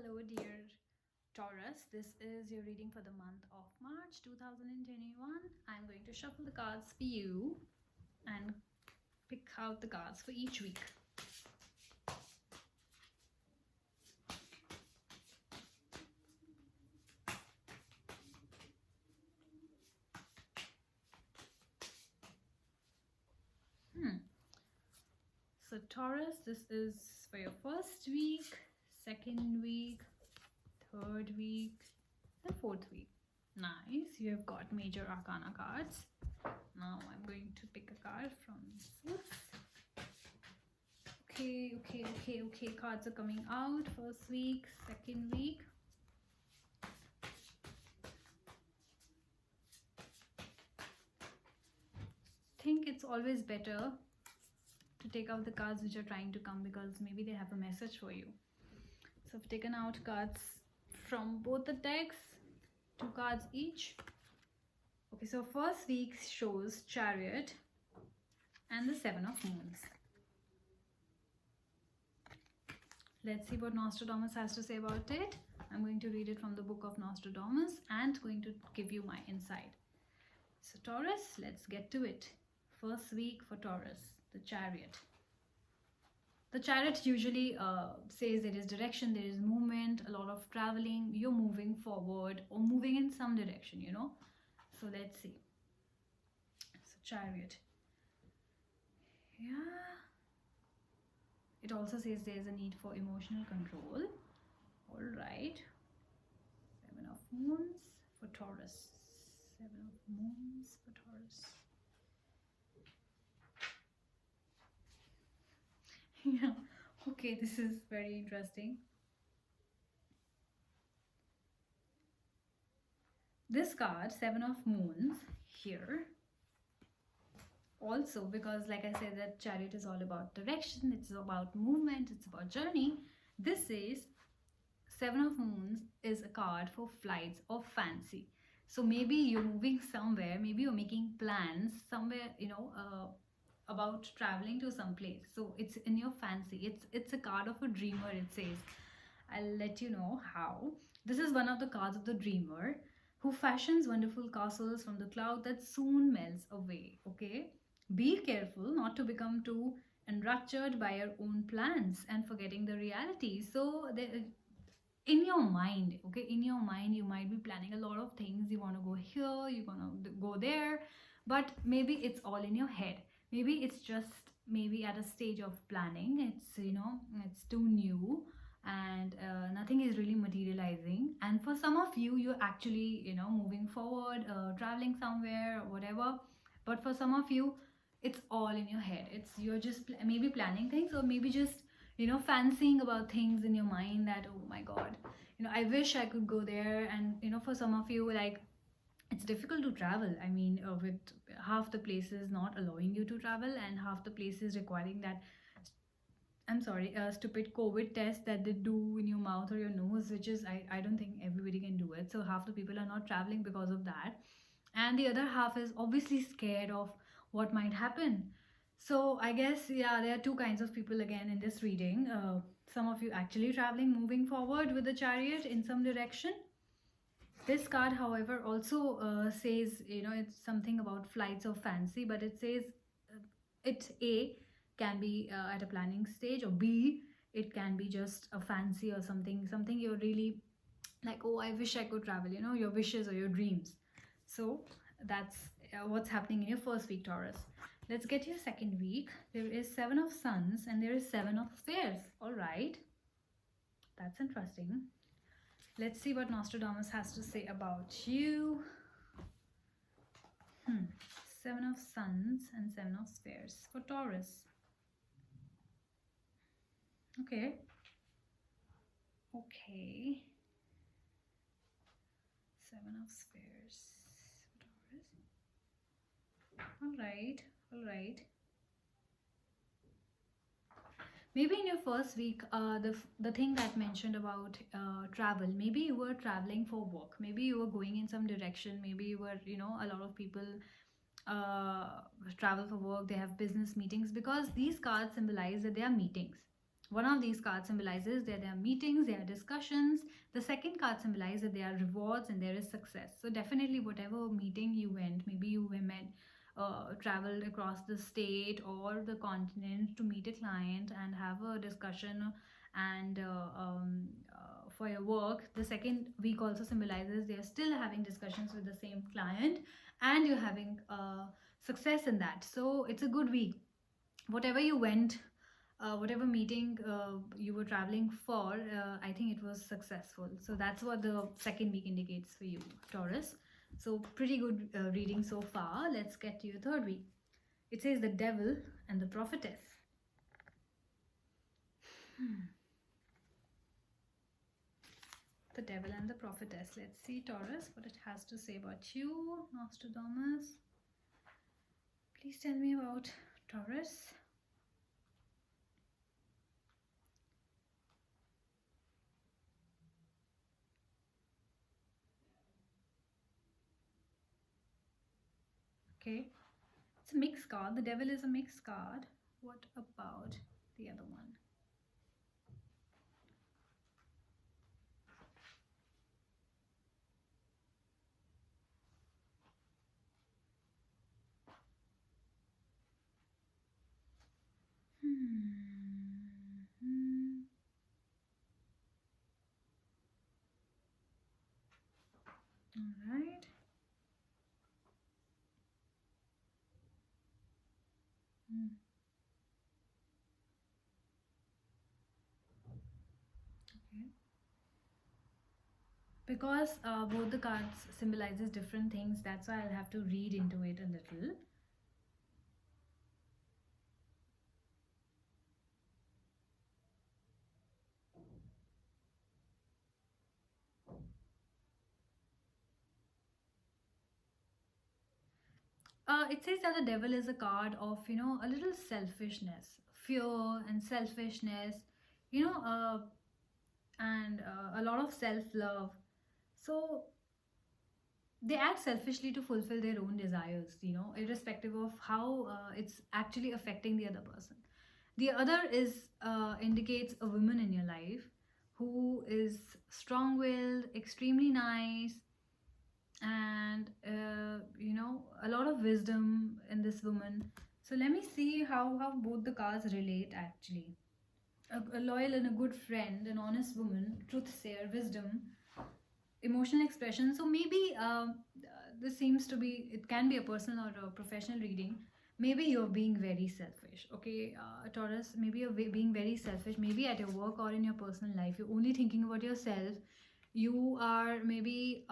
Hello, dear Taurus. This is your reading for the month of March 2021. I'm going to shuffle the cards for you and pick out the cards for each week. So Taurus, this is for your first week, second week, third week, and fourth week. Nice. You have got major arcana cards. Now I'm going to pick a card from this. Okay. Cards are coming out. First week, second week. I think it's always better to take out the cards which are trying to come, because maybe they have a message for you. So I've taken out cards from both the decks, 2 cards each. Okay, so first week shows Chariot and the 7 of Moons. Let's see what Nostradamus has to say about it. I'm going to read it from the book of Nostradamus and going to give you my insight. So Taurus, let's get to it. First week for Taurus, the Chariot. The Chariot usually says there is direction, there is movement, a lot of traveling, you're moving forward or moving in some direction, you know. So let's see. So Chariot. Yeah. It also says there's a need for emotional control. All right. 7 of Moons for Taurus. 7 of Moons for Taurus. Yeah, okay, this is very interesting. This card, 7 of Moons, here, also because like I said that Chariot is all about direction, it's about movement, it's about journey. This says 7 of Moons is a card for flights of fancy. So maybe you're moving somewhere, maybe you're making plans somewhere, you know, about traveling to some place. So it's in your fancy. It's a card of a dreamer, it says. I'll let you know how. This is one of the cards of the dreamer who fashions wonderful castles from the cloud that soon melts away. Okay, be careful not to become too enraptured by your own plans and forgetting the reality. So in your mind, okay, in your mind you might be planning a lot of things. You want to go here, you want to go there, but maybe it's all in your head. Maybe it's just maybe at a stage of planning. It's, you know, it's too new and nothing is really materializing. And for some of you, you're actually, you know, moving forward, traveling somewhere or whatever. But for some of you, it's all in your head. It's you're just maybe planning things, or maybe just, you know, fancying about things in your mind that, oh my god, you know, I wish I could go there. And you know, for some of you, like, it's difficult to travel. I mean, with half the places not allowing you to travel and half the places requiring that, I'm sorry, a stupid COVID test that they do in your mouth or your nose, which is, I don't think everybody can do it. So half the people are not traveling because of that. And the other half is obviously scared of what might happen. So I guess, yeah, there are 2 kinds of people again in this reading. Some of you actually traveling, moving forward with the Chariot in some direction. This card, however, also says, you know, it's something about flights of fancy, but it says it A can be at a planning stage, or B, it can be just a fancy or something you're really like, oh, I wish I could travel, you know, your wishes or your dreams. So that's what's happening in your first week, Taurus. Let's get your second week. There is 7 of Suns and there is 7 of Spheres. All right, that's interesting. Let's see what Nostradamus has to say about you. 7 of Suns and 7 of Spheres for Taurus. Okay. 7 of Spheres for Taurus. All right. Maybe in your first week, the thing that mentioned about travel, maybe you were traveling for work, maybe you were going in some direction, maybe you were, you know, a lot of people travel for work, they have business meetings, because these cards symbolize that they are meetings. One of these cards symbolizes that there are meetings, there are discussions. The second card symbolizes that there are rewards and there is success. So definitely whatever meeting you went, maybe you met, traveled across the state or the continent to meet a client and have a discussion and for your work. The second week also symbolizes they are still having discussions with the same client and you're having success in that. So it's a good week. Whatever you went, whatever meeting you were traveling for, I think it was successful. So that's what the second week indicates for you, Taurus. So pretty good reading so far. Let's get to your third week. It says the devil and the prophetess. The devil and the prophetess. Let's see, Taurus, what it has to say about you. Nostradamus. Please tell me about Taurus. Okay, it's a mixed card. The devil is a mixed card. What about the other one? All right. Okay. Because both the cards symbolizes different things, that's why I'll have to read into it a little. It says that the devil is a card of, a little selfishness, fear and selfishness, you know, and a lot of self-love. So they act selfishly to fulfill their own desires, irrespective of how it's actually affecting the other person. The other is indicates a woman in your life who is strong-willed, extremely nice, and a lot of wisdom in this woman. So let me see how both the cards relate actually. A loyal and a good friend, an honest woman, truth sayer, wisdom, emotional expression. So maybe this seems to be, it can be a personal or a professional reading. Maybe you're being very selfish, okay, Taurus. Maybe you're being very selfish, maybe at your work or in your personal life. You're only thinking about yourself. You are maybe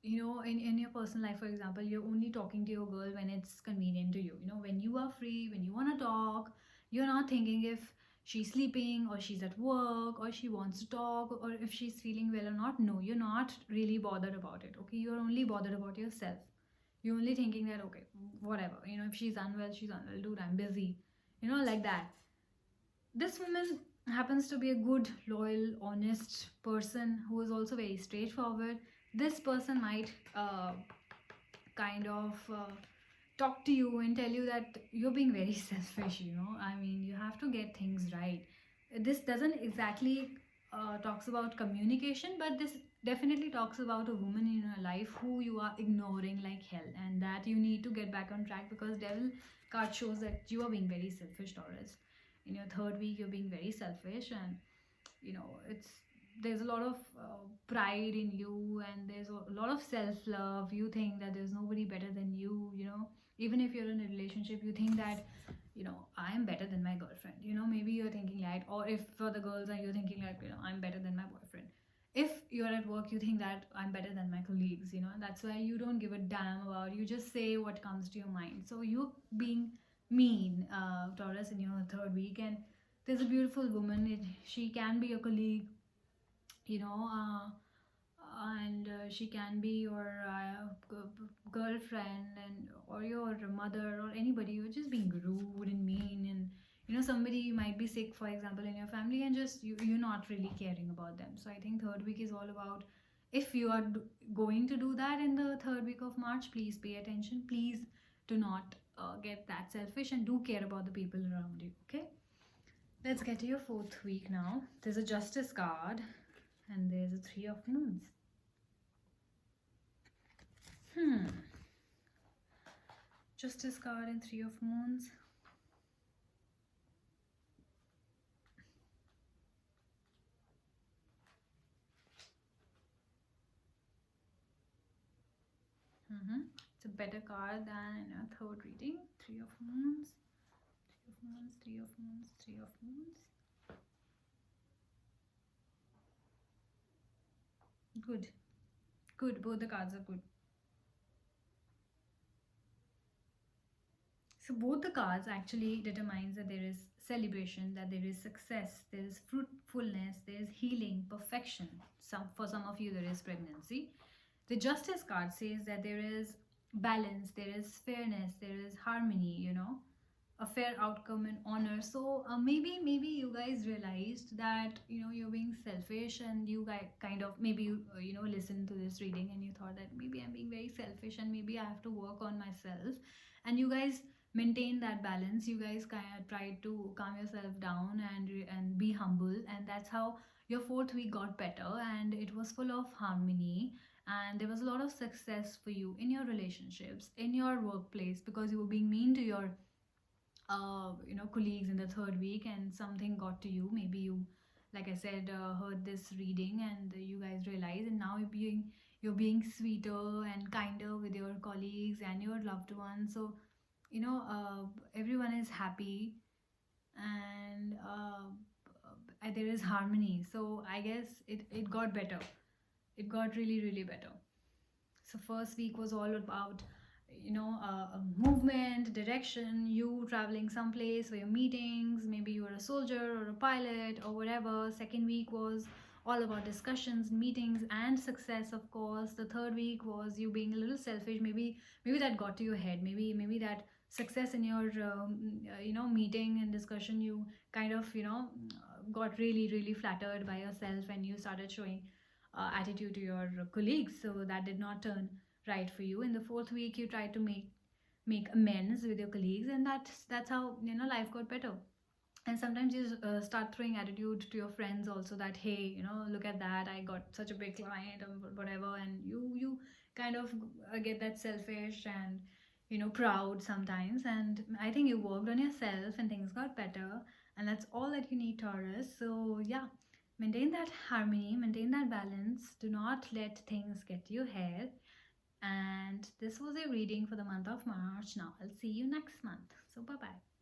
in your personal life, for example, you're only talking to your girl when it's convenient to you. When you are free, when you want to talk, you're not thinking if she's sleeping or she's at work or she wants to talk or if she's feeling well or not. No, you're not really bothered about it, okay? You're only bothered about yourself. You're only thinking that, okay, whatever, if she's unwell, she's unwell, dude, I'm busy, like that. This woman happens to be a good, loyal, honest person who is also very straightforward. This person might kind of talk to you and tell you that you're being very selfish. I mean, you have to get things right. This doesn't exactly talks about communication, but this definitely talks about a woman in your life who you are ignoring like hell, and that you need to get back on track, because devil card shows that you are being very selfish, Taurus. In your third week, you're being very selfish, and it's there's a lot of pride in you, and there's a lot of self-love. You think that there's nobody better than you. Even if you're in a relationship, you think that I'm better than my girlfriend. Maybe you're thinking like, or if for the girls, and you're thinking like, I'm better than my boyfriend. If you're at work, you think that I'm better than my colleagues. That's why you don't give a damn about, you just say what comes to your mind. So you're being mean, Taurus, in your third week. And there's a beautiful woman, she can be your colleague, you know uh, and she can be your girlfriend, and or your mother, or anybody. You're just being rude and mean, and somebody might be sick, for example, in your family, and just you're not really caring about them. So I think third week is all about, if you are going to do that in the third week of March, please pay attention. Please do not get that selfish, and do care about the people around you, okay? Let's get to your 4th week now. There's a Justice card and there's a 3 of Moons. Justice card and 3 of Moons. It's a better card than in a third reading. 3 of Moons. 3 of Moons, 3 of Moons, 3 of Moons. Good. Good. Both the cards are good. So both the cards actually determines that there is celebration, that there is success, there is fruitfulness, there is healing, perfection. For some of you there is pregnancy. The Justice card says that there is balance, there is fairness, there is harmony, you know, a fair outcome and honor. So maybe you guys realized that, you know, you're being selfish, and you guys kind of maybe you know, listen to this reading and you thought that maybe I'm being very selfish and maybe I have to work on myself, and you guys maintain that balance. You guys kind of try to calm yourself down and be humble, and that's how your 4th week got better, and it was full of harmony, and there was a lot of success for you in your relationships, in your workplace, because you were being mean to your you know, colleagues in the 3rd week, and something got to you. Maybe you, like I said, heard this reading and you guys realize, and now you're being sweeter and kinder with your colleagues and your loved ones. So you know, everyone is happy, and there is harmony. So I guess it got better. It got really better. So 1st week was all about, you know, movement, direction, you traveling someplace for your meetings. Maybe you were a soldier or a pilot or whatever. 2nd week was all about discussions, meetings, and success, of course. The 3rd week was you being a little selfish. Maybe that got to your head. Maybe that success in your you know, meeting and discussion, you kind of, you know, got really flattered by yourself, and you started showing attitude to your colleagues. So that did not turn right for you. In the 4th week, you tried to make amends with your colleagues, and that's how, you know, life got better. And sometimes you start throwing attitude to your friends also, that hey, you know, look at that, I got such a big client or whatever, and you kind of get that selfish and, you know, proud sometimes. And I think you worked on yourself and things got better, and that's all that you need, Taurus. So yeah, maintain that harmony, maintain that balance, do not let things get to your head. And this was a reading for the month of March. Now I'll see you next month. So bye bye.